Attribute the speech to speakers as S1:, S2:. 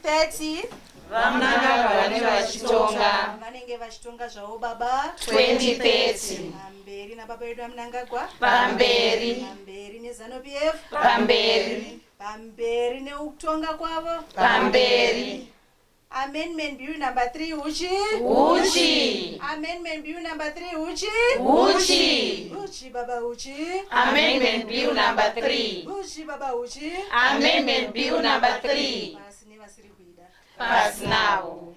S1: 2030
S2: vamnanga vanenge vachitonga
S1: vanenge vachitonga zvavo baba
S2: 2030
S1: pamberi nababa vedu vaMnangagwa
S2: pamberi
S1: neZANU-PF pamberi neukutonga kwavo
S2: pamberi.
S1: Amendment Bill number 3
S2: Uchi.
S1: Amendment Bill number 3 Uchi baba Uchi.
S2: Amendment Bill number 3
S1: Uchi baba Uchi.
S2: Amendment Bill number 3 Pass now.